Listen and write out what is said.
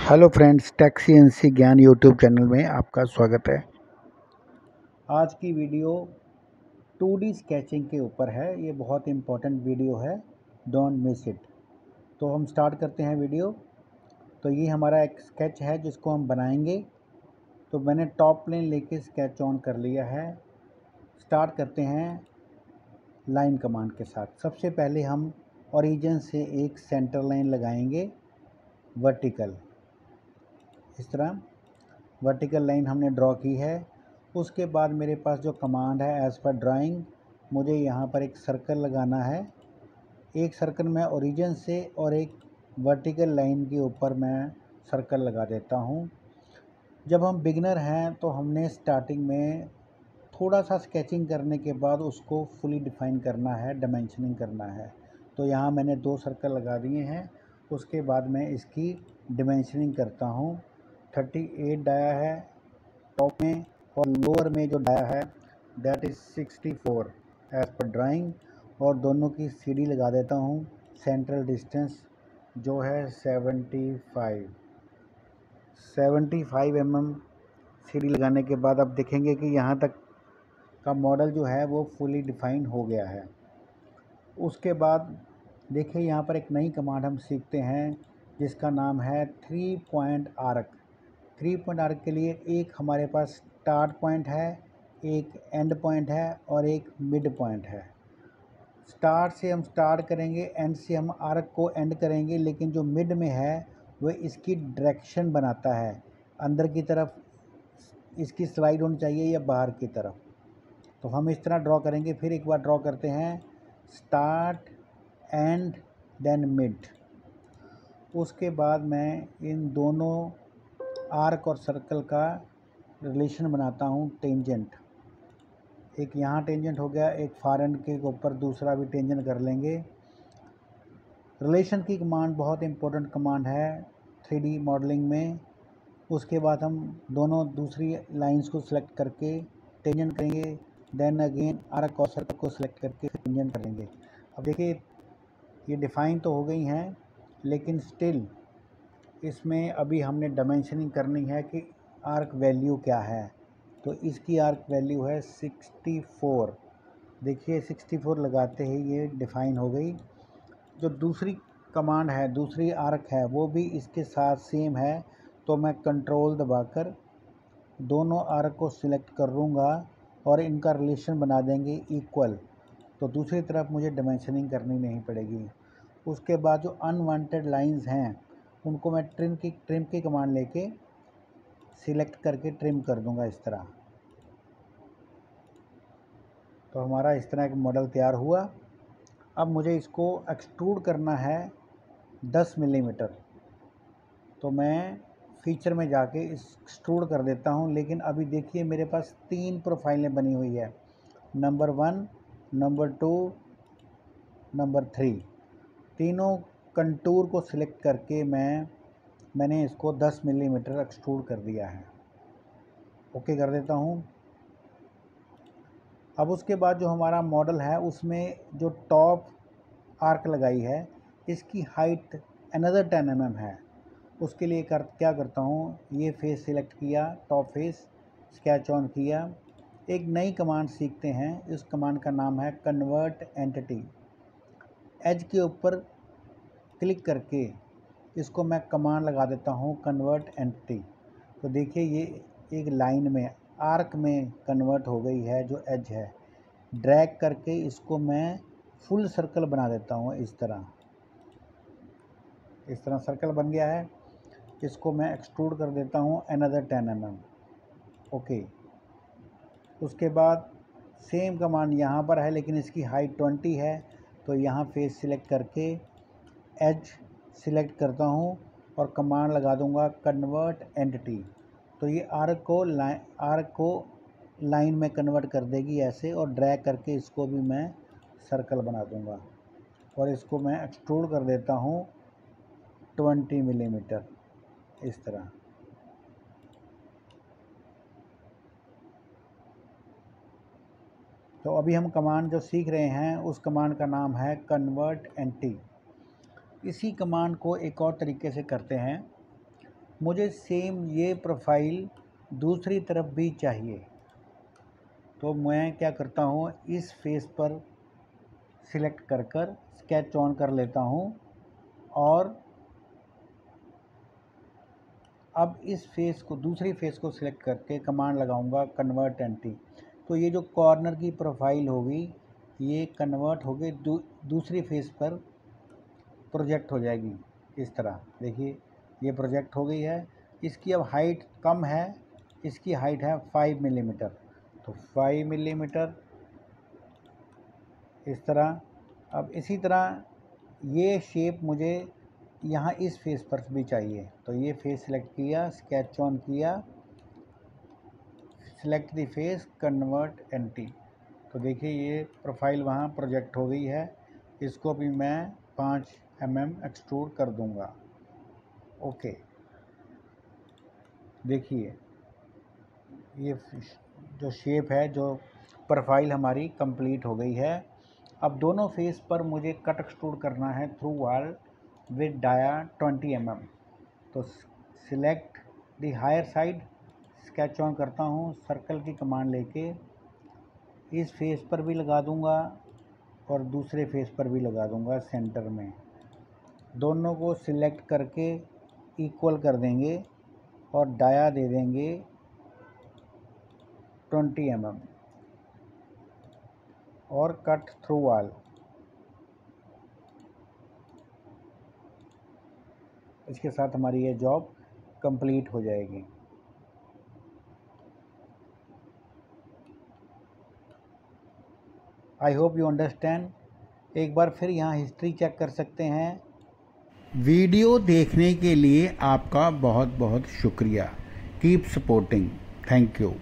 Hello friends, take CNC ज्ञान YouTube channel में आपका स्वागत है। आज की वीडियो 2D स्केचिंग के ऊपर है। ये बहुत इम्पोर्टेंट वीडियो है, डोंट मिस इट। तो हम स्टार्ट करते हैं वीडियो। तो ये हमारा एक स्केच है जिसको हम बनाएंगे। तो मैंने टॉप प्लेन लेके स्केच ऑन कर लिया है। स्टार्ट करते हैं लाइन कमांड के साथ। सबसे पहले हम ओरिजिन से एक सेंटर लाइन लगाएंगे वर्टिकल। इस तरह वर्टिकल लाइन हमने ड्रॉ की है। उसके बाद मेरे पास जो कमांड है एज़ पर ड्राइंग, मुझे यहाँ पर एक सर्कल लगाना है। एक सर्कल मैं ओरिजिन से और एक वर्टिकल लाइन के ऊपर मैं सर्कल लगा देता हूँ। जब हम बिगिनर हैं तो हमने स्टार्टिंग में थोड़ा सा स्केचिंग करने के बाद उसको फुली डिफाइन करना है, डायमेंशनिंग करना है। तो यहाँ मैंने 2 सर्कल लगा दिए हैं। उसके बाद मैं इसकी डायमेंशनिंग करता हूँ। 38 डाया है टॉप में, और लोअर में जो डाया है that is 64 as per drawing. और दोनों की सीडी लगा देता हूँ। सेंट्रल डिस्टेंस जो है 75 mm सीडी लगाने के बाद अब देखेंगे कि यहाँ तक का मॉडल जो है वो फुली डिफाइन हो गया है। उसके बाद देखिए यहाँ पर एक नई कमांड हम सीखते हैं जिसका नाम है 3 पॉइंट आर्क। 3 पॉइंट आर्क के लिए एक हमारे पास स्टार्ट पॉइंट है, एक एंड पॉइंट है और एक मिड पॉइंट है। स्टार्ट से हम स्टार्ट करेंगे, एंड से हम आर्क को एंड करेंगे, लेकिन जो मिड में है वो इसकी डायरेक्शन बनाता है। अंदर की तरफ इसकी स्लाइड होनी चाहिए या बाहर की तरफ। तो हम इस तरह ड्रॉ करेंगे। फिर एक बार ड्रॉ करते हैं, स्टार्ट, एंड, देन मिड। उसके बाद मैं इन दोनों आर्क और सर्कल का रिलेशन बनाता हूँ, टेंजेंट। एक यहाँ टेंजेंट हो गया, एक फार एंड के ऊपर दूसरा भी टेंजेंट कर लेंगे। रिलेशन की कमांड बहुत इंपॉर्टेंट कमांड है 3D मॉडलिंग में। उसके बाद हम दोनों दूसरी लाइंस को सिलेक्ट करके टेंजेंट करेंगे, देन अगेन आर्क और सर्कल को सिलेक्ट करके टेंजेंट करेंगे। अब देखिए ये डिफ़ाइन तो हो गई हैं, लेकिन स्टिल इसमें अभी हमने डायमेंशनिंग करनी है कि आर्क वैल्यू क्या है। तो इसकी आर्क वैल्यू है 64। देखिए 64 लगाते ही ये डिफ़ाइन हो गई। जो दूसरी कमांड है, दूसरी आर्क है, वो भी इसके साथ सेम है। तो मैं कंट्रोल दबाकर दोनों आर्क को सिलेक्ट कर लूँगा और इनका रिलेशन बना देंगे इक्वल। तो दूसरी तरफ मुझे डायमेंशनिंग करनी नहीं पड़ेगी। उसके बाद जो अनवांटेड लाइंस हैं उनको मैं ट्रिम की कमांड लेके सिलेक्ट करके ट्रिम कर दूंगा इस तरह। तो हमारा इस तरह एक मॉडल तैयार हुआ। अब मुझे इसको एक्सट्रूड करना है 10 मिलीमीटर। तो मैं फीचर में जाके एक्सट्रूड कर देता हूँ। लेकिन अभी देखिए मेरे पास 3 प्रोफाइलें बनी हुई है, नंबर 1, नंबर 2, नंबर 3। तीनों कंटूर को सिलेक्ट करके मैंने इसको 10 मिलीमीटर एक्सट्रूड कर दिया है। ओके कर देता हूँ। अब उसके बाद जो हमारा मॉडल है उसमें जो टॉप आर्क लगाई है इसकी हाइट अनदर 10 mm है। उसके लिए क्या करता हूँ, ये फेस सिलेक्ट किया, टॉप फेस, स्केच ऑन किया। एक नई कमांड सीखते हैं। इस कमांड का नाम है कन्वर्ट एंटिटी। एज के ऊपर क्लिक करके इसको मैं कमांड लगा देता हूँ कन्वर्ट एंटिटी। तो देखिए ये एक लाइन में, आर्क में कन्वर्ट हो गई है जो एज है। ड्रैग करके इसको मैं फुल सर्कल बना देता हूँ इस तरह सर्कल बन गया है। इसको मैं एक्सट्रूड कर देता हूँ अनदर 10 mm। ओके। उसके बाद सेम कमांड यहाँ पर है, लेकिन इसकी हाइट 20 है। तो यहाँ फेस सिलेक्ट करके एज सिलेक्ट करता हूँ और कमांड लगा दूँगा कन्वर्ट एंटिटी। तो ये आर्क को लाइन में कन्वर्ट कर देगी ऐसे, और ड्रैग करके इसको भी मैं सर्कल बना दूँगा। और इसको मैं एक्सट्रूड कर देता हूँ 20 मिलीमीटर इस तरह। तो अभी हम कमांड जो सीख रहे हैं उस कमांड का नाम है कन्वर्ट एंटिटी। इसी कमांड को एक और तरीके से करते हैं। मुझे सेम ये प्रोफाइल दूसरी तरफ भी चाहिए। तो मैं क्या करता हूँ, इस फेस पर सिलेक्ट कर कर स्केच ऑन कर लेता हूँ और अब इस फेस को, दूसरी फेस को सिलेक्ट करके कमांड लगाऊंगा कन्वर्ट एंटी। तो ये जो कॉर्नर की प्रोफाइल होगी ये कन्वर्ट होगी दूसरी फेस पर प्रोजेक्ट हो जाएगी। इस तरह देखिए ये प्रोजेक्ट हो गई है। इसकी अब हाइट कम है, इसकी हाइट है 5 मिलीमीटर। तो 5 मिलीमीटर इस तरह। अब इसी तरह ये शेप मुझे यहाँ इस फेस पर भी चाहिए। तो ये फेस सिलेक्ट किया, स्केच ऑन किया, select the face, convert anti. तो देखिए ये प्रोफाइल वहाँ प्रोजेक्ट हो गई है। इसको भी मैं 5 mm एक्सट्रूड कर दूंगा। ओके, देखिए ये जो शेप है, जो प्रोफाइल हमारी कंप्लीट हो गई है। अब दोनों फेस पर मुझे कट एक्सट्रूड करना है through wall with dia 20 mm। तो select the higher side, sketch on करता हूँ, सर्कल की कमांड लेके इस फेस पर भी लगा दूंगा और दूसरे फेस पर भी लगा दूंगा सेंटर में। दोनों को सिलेक्ट करके इक्वल कर देंगे और डाया दे देंगे 20 mm और कट थ्रू वॉल। इसके साथ हमारी ये जॉब कंप्लीट हो जाएगी। I hope you understand. एक बार फिर यहाँ हिस्ट्री चेक कर सकते हैं। वीडियो देखने के लिए आपका बहुत बहुत शुक्रिया। Keep supporting. Thank you.